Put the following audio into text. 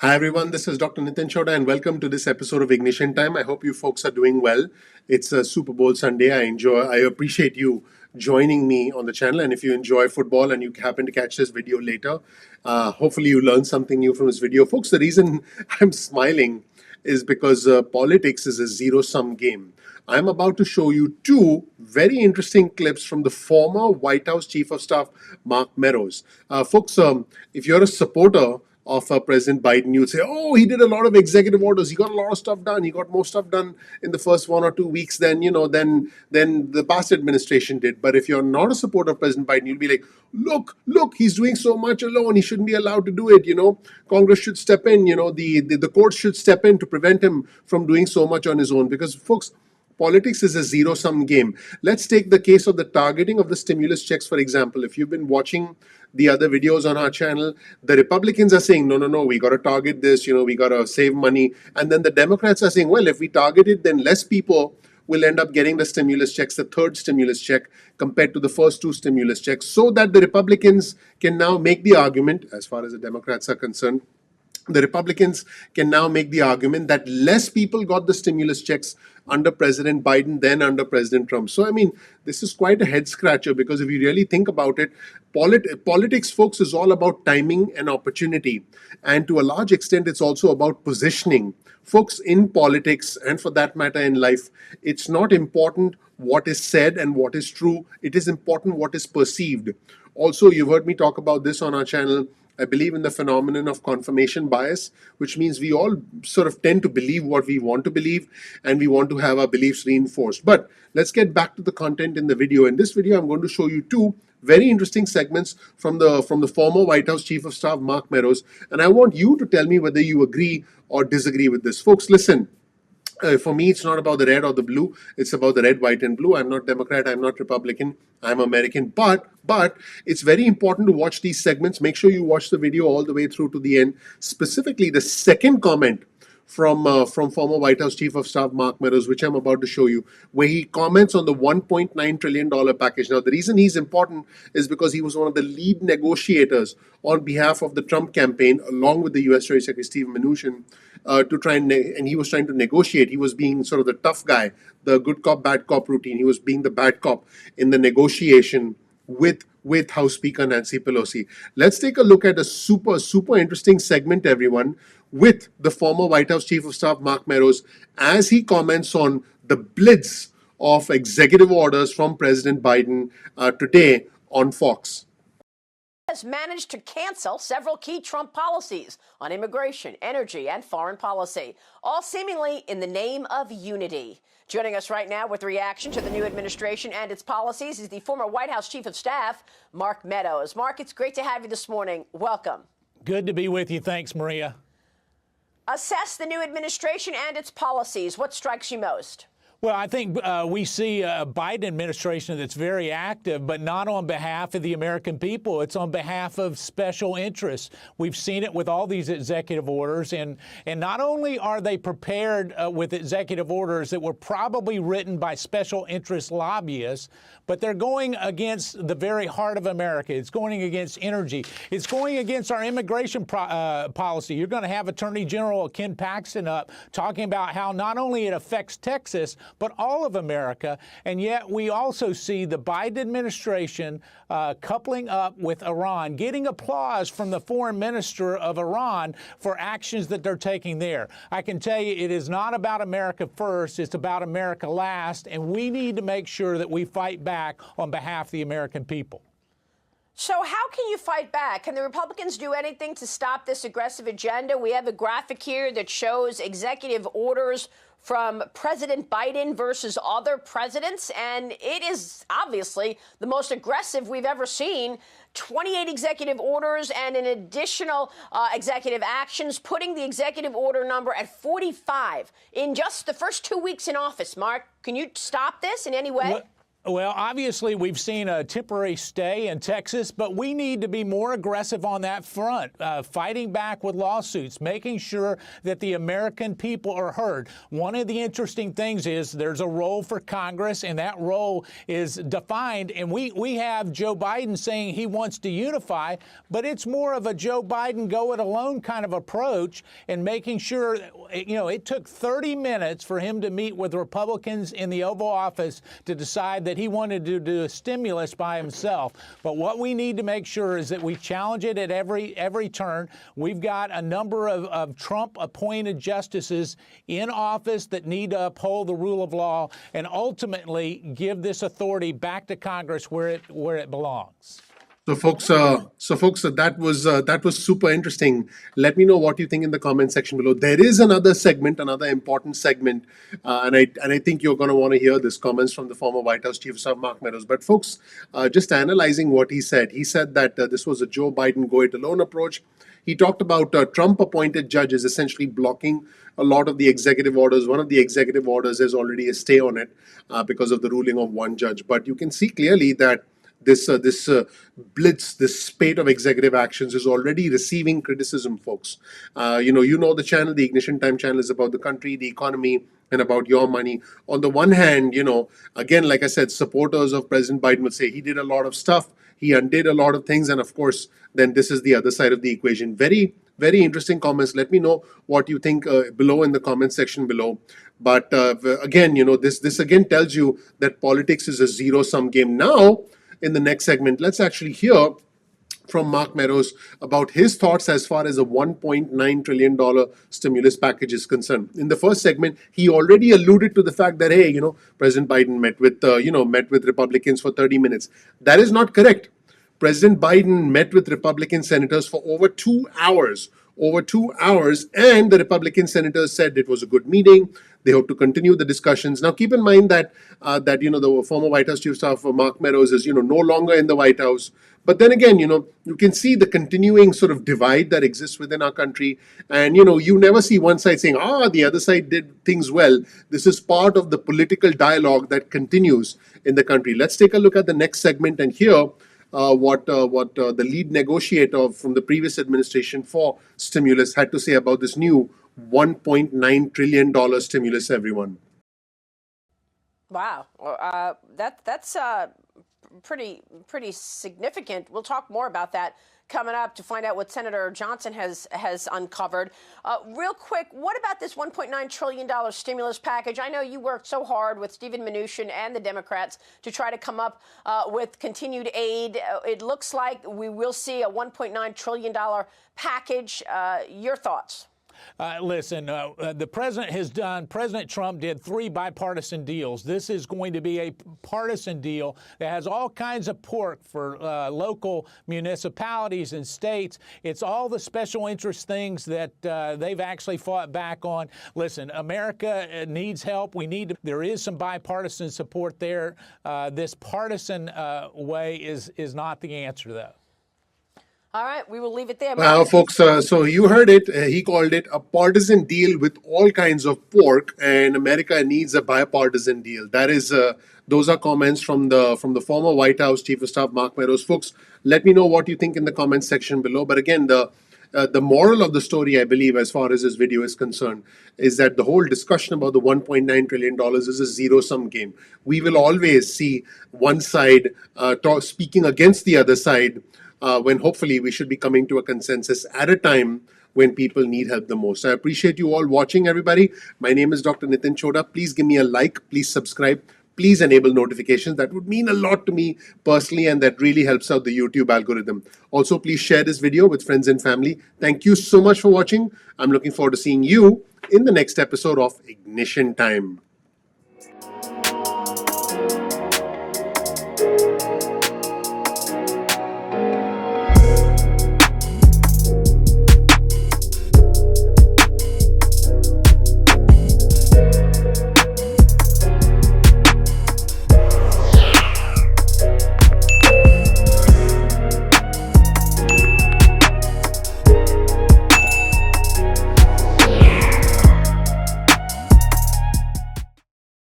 Hi everyone, this is Dr. Nitin Chhoda and welcome to this episode of Ignition Time. I hope you folks are doing well. It's a Super Bowl Sunday. I appreciate you joining me on the channel. And if you enjoy football and you happen to catch this video later, hopefully you learned something new from this video. Folks, the reason I'm smiling is because politics is a zero-sum game. I'm about to show you two very interesting clips from the former White House Chief of Staff, Mark Meadows. Folks, if you're a supporter of President Biden, you'd say, oh, he did a lot of executive orders. He got a lot of stuff done. He got more stuff done in the first 1 or 2 weeks than the past administration did. But if you're not a supporter of President Biden, you'll be like, look, he's doing so much alone. He shouldn't be allowed to do it. Congress should step in. The courts should step in to prevent him from doing so much on his own. Because, folks, politics is a zero-sum game. Let's take the case of the targeting of the stimulus checks, for example. If you've been watching the other videos on our channel, the Republicans are saying, no, we got to target this, we got to save money. And then the Democrats are saying, well, if we target it, then less people will end up getting the stimulus checks, the third stimulus check, compared to the first two stimulus checks, so that the Republicans can now make the argument, as far as the Democrats are concerned, the Republicans can now make the argument that less people got the stimulus checks under President Biden than under President Trump. So, this is quite a head scratcher because if you really think about it, politics, folks, is all about timing and opportunity. And to a large extent, it's also about positioning. Folks, in politics, and for that matter in life, it's not important what is said and what is true. It is important what is perceived. Also, you've heard me talk about this on our channel. I believe in the phenomenon of confirmation bias, which means we all sort of tend to believe what we want to believe and we want to have our beliefs reinforced. But let's get back to the content in the video. In this video, I'm going to show you two very interesting segments from the former White House Chief of Staff, Mark Meadows. And I want you to tell me whether you agree or disagree with this. Folks, listen. For me, it's not about the red or the blue. It's about the red, white, and blue. I'm not Democrat. I'm not Republican. I'm American. But it's very important to watch these segments. Make sure you watch the video all the way through to the end. Specifically, the second comment from former White House Chief of Staff Mark Meadows, which I'm about to show you, where he comments on the $1.9 trillion package. Now, the reason he's important is because he was one of the lead negotiators on behalf of the Trump campaign, along with the U.S. Treasury Secretary Steve Mnuchin, to try and he was trying to negotiate. He was being sort of the tough guy, the good cop, bad cop routine. He was being the bad cop in the negotiation with House Speaker Nancy Pelosi. Let's take a look at a super interesting segment, everyone, with the former White House Chief of Staff Mark Meadows as he comments on the blitz of executive orders from President Biden today on Fox. Has managed to cancel several key Trump policies on immigration, energy, and foreign policy, all seemingly in the name of unity. Joining us right now with reaction to the new administration and its policies is the former White House Chief of Staff, Mark Meadows. Mark, it's great to have you this morning. Welcome. Good to be with you. Thanks, Maria. Assess the new administration and its policies. What strikes you most? Well, I think we see a Biden administration that's very active, but not on behalf of the American people. It's on behalf of special interests. We've seen it with all these executive orders. And not only are they prepared with executive orders that were probably written by special interest lobbyists, but they're going against the very heart of America. It's going against energy. It's going against our immigration policy. You're going to have Attorney General Ken Paxton up talking about how not only it affects Texas, but all of America. And yet we also see the Biden administration coupling up with Iran, getting applause from the foreign minister of Iran for actions that they're taking there. I can tell you it is not about America first, it's about America last, and we need to make sure that we fight back on behalf of the American people. So how can you fight back? Can the Republicans do anything to stop this aggressive agenda? We have a graphic here that shows executive orders from President Biden versus other presidents, and it is obviously the most aggressive we've ever seen. 28 executive orders and an additional executive actions, putting the executive order number at 45 in just the first 2 weeks in office. Mark, can you stop this in any way? Well, obviously, we've seen a temporary stay in Texas, but we need to be more aggressive on that front, fighting back with lawsuits, making sure that the American people are heard. One of the interesting things is there's a role for Congress, and that role is defined. And we have Joe Biden saying he wants to unify, but it's more of a Joe Biden go it alone kind of approach, and making sure, it took 30 minutes for him to meet with Republicans in the Oval Office to decide that he wanted to do a stimulus by himself. But what we need to make sure is that we challenge it at every turn. We've got a number of Trump-appointed justices in office that need to uphold the rule of law and ultimately give this authority back to Congress where it belongs. So, folks, that was super interesting. Let me know what you think in the comment section below. There is another segment, another important segment, and I think you're going to want to hear this comments from the former White House Chief of Staff Mark Meadows. But, folks, just analyzing what he said that this was a Joe Biden go it alone approach. He talked about Trump-appointed judges essentially blocking a lot of the executive orders. One of the executive orders has already a stay on it because of the ruling of one judge. But you can see clearly that this blitz, this spate of executive actions is already receiving criticism, folks. The channel, the Ignition Time channel, is about the country, the economy, and about your money. On the one hand, again, like I said, supporters of President Biden would say he did a lot of stuff, he undid a lot of things, and of course, then this is the other side of the equation. Very, very interesting comments. Let me know what you think below in the comment section below. But again, this again tells you that politics is a zero-sum game. Now, in the next segment, let's actually hear from Mark Meadows about his thoughts as far as a $1.9 trillion stimulus package is concerned. In the first segment, he already alluded to the fact that, hey, President Biden met with Republicans for 30 minutes. That is not correct. President Biden met with Republican senators for over 2 hours. And the Republican senators said it was a good meeting. They hope to continue the discussions. Now, keep in mind that the former White House Chief of Staff Mark Meadows is no longer in the White House. But then again, you can see the continuing sort of divide that exists within our country. And you never see one side saying, the other side did things well. This is part of the political dialogue that continues in the country. Let's take a look at the next segment and hear what the lead negotiator from the previous administration for stimulus had to say about this new $1.9 trillion stimulus, everyone. Wow, that's pretty significant. We'll talk more about that coming up to find out what Senator Johnson has uncovered. Real quick, what about this $1.9 trillion stimulus package? I know you worked so hard with Stephen Mnuchin and the Democrats to try to come up with continued aid. It looks like we will see a $1.9 trillion package. Your thoughts? The President Trump did 3 bipartisan deals. This is going to be a partisan deal that has all kinds of pork for local municipalities and states. It's all the special interest things that they've actually fought back on. Listen, America needs help. There is some bipartisan support there. This partisan way is not the answer, though. All right, we will leave it there. Well, folks, so you heard it. He called it a partisan deal with all kinds of pork, and America needs a bipartisan deal. That is, those are comments from the former White House Chief of Staff Mark Meadows. Folks, let me know what you think in the comment section below. But again, the moral of the story, I believe, as far as this video is concerned, is that the whole discussion about the $1.9 trillion is a zero-sum game. We will always see one side speaking against the other side, when hopefully we should be coming to a consensus at a time when people need help the most. I appreciate you all watching, everybody. My name is Dr. Nitin Chhoda. Please give me a like. Please subscribe. Please enable notifications. That would mean a lot to me personally, and that really helps out the YouTube algorithm. Also, please share this video with friends and family. Thank you so much for watching. I'm looking forward to seeing you in the next episode of Ignition Time.